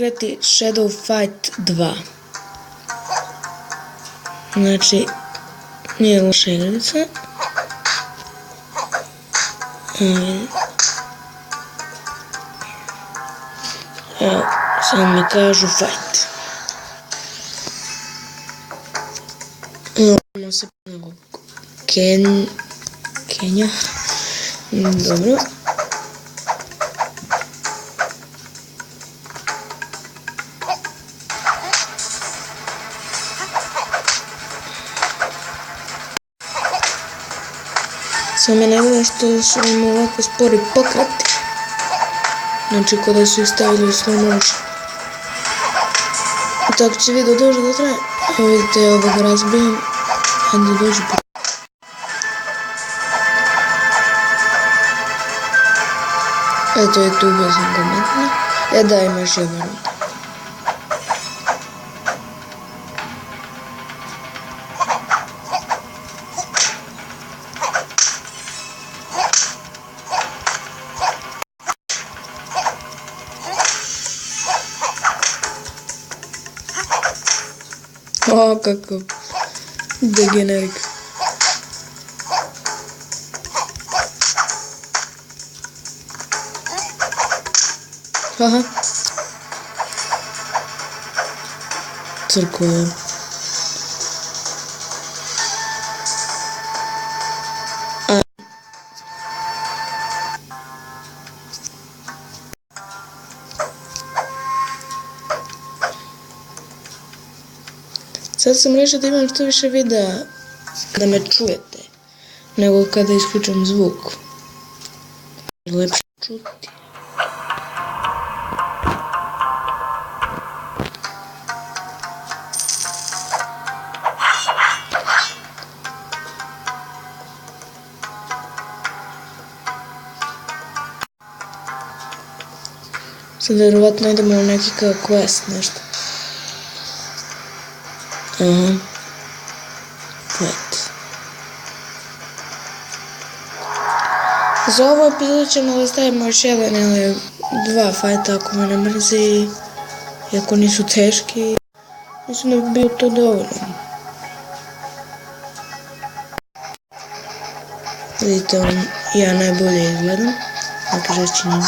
igrati Shadow Fight 2. Znači, nije loša igrica. Evo, samo mi kažu fight. Imamo se Kenja. Dobro. Samo je najbolje što su im ovako spori pokrati. Znači, kada su ih stavili u slow motion. Tako će video dođe da traje. Evo vidite, ja ovog razbijam. Hajde dođu po... Eto je tu ubio sam ga metno. Dajem još jedan rod. O, kakav degenerik. Aha. Crkuje. Sad sam rešio da imam što više videa kada me čujete, nego kada isključam zvuk. Lepše čuti. Sad vjerovatno idemo u neki quest, nešto. Aha. Fight. Za ovo epizod ćemo da stavimo još jedan ili dva fajta ako me ne mrzi. I ako nisu teški. Mislim da bi bio to dovoljno. Vidite, ja najbolje izgledam. Neka žešći njima.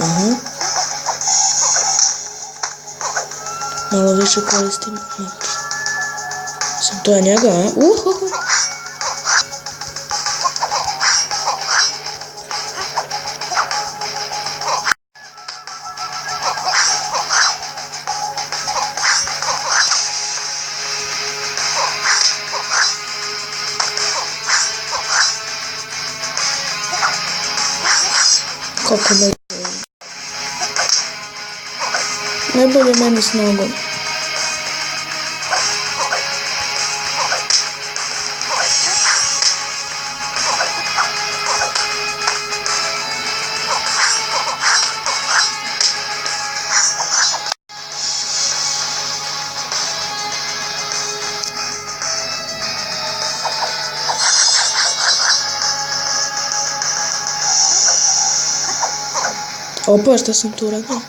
Aha. Malo više koristim. Sam to je njega, a? Kako me... Najbolje meni s nogom. Opa, šta sam tu uradio?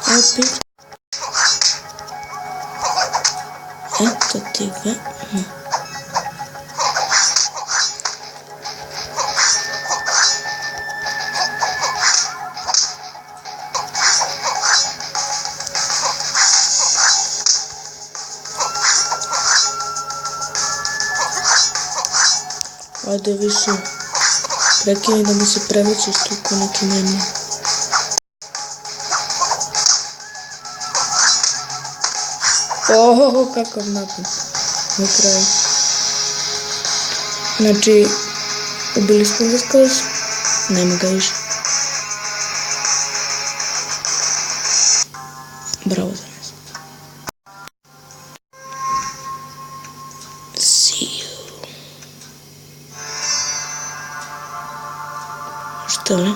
Opet. Eto ti ga. Ajde više prekini da mi se prevećeš tu ko neki meni. Ohoho, kakav napad na kraju. Znači, ubili smo ga skroz, nema ga više. Bravo za nas. See you. Što ne?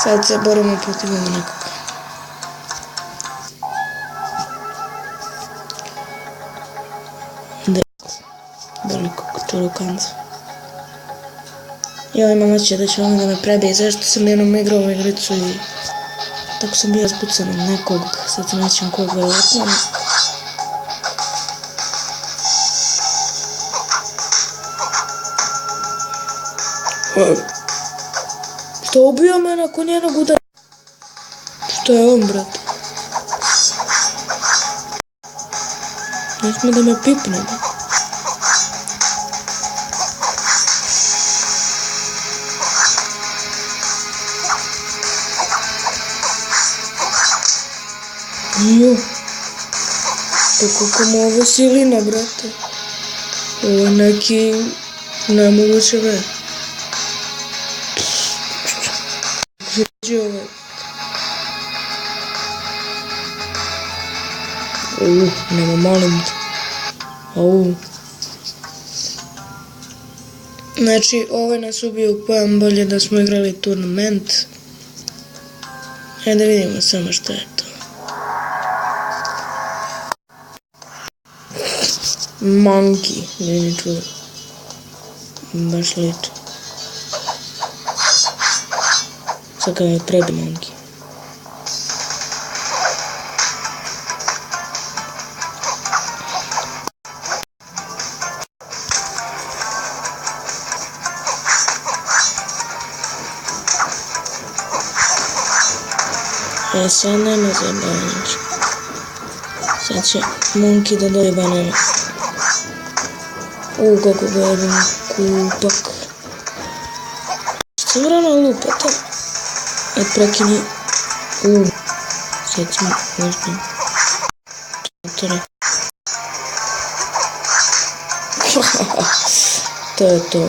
Sad se borimo protiv ovo nekoga. Velikog čurukanca. I ovaj mama će da će ono da me prebije, zašto sam jednom igrao u igricu i tako sam bio spucan od nekog, sad se nećem kog verovatno. Što ubio me nakon jednog udara? Što je on, brate? Ne sme da me pipne, brate. Jo, to kako mu ovo silina, brate. Ovo je neki nemoguće ve. Žiđi ovo. Nema malim te. Znači, ovaj nas ubio pojam bolje da smo igrali turnament. Ajde vidimo samo šta je to. Monkey, nije čuo. Baš lito. Sad kad me prebi Monkey. Sad nema zajebanja. Sad će Monkey da doje banane. Kako ga jedan kupak. Što vrana lupata? Ajde prekini. Sad ćemo možda. To je to.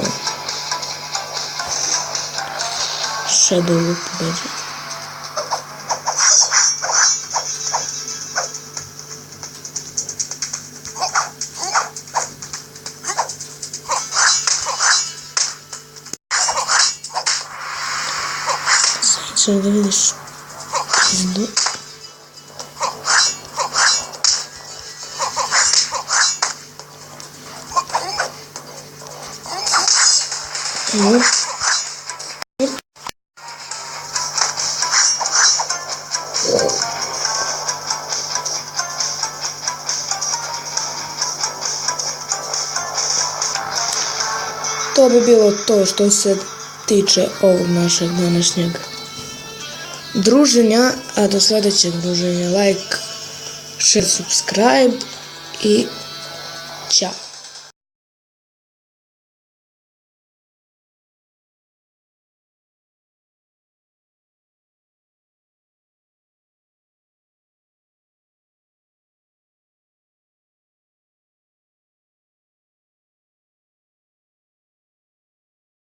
Shadow lup beđe. Sad da vidiš pizdu. To bi bilo to što se tiče ovog našeg današnjeg druženja, a do sljedećeg druženja like, share, subscribe i ćao.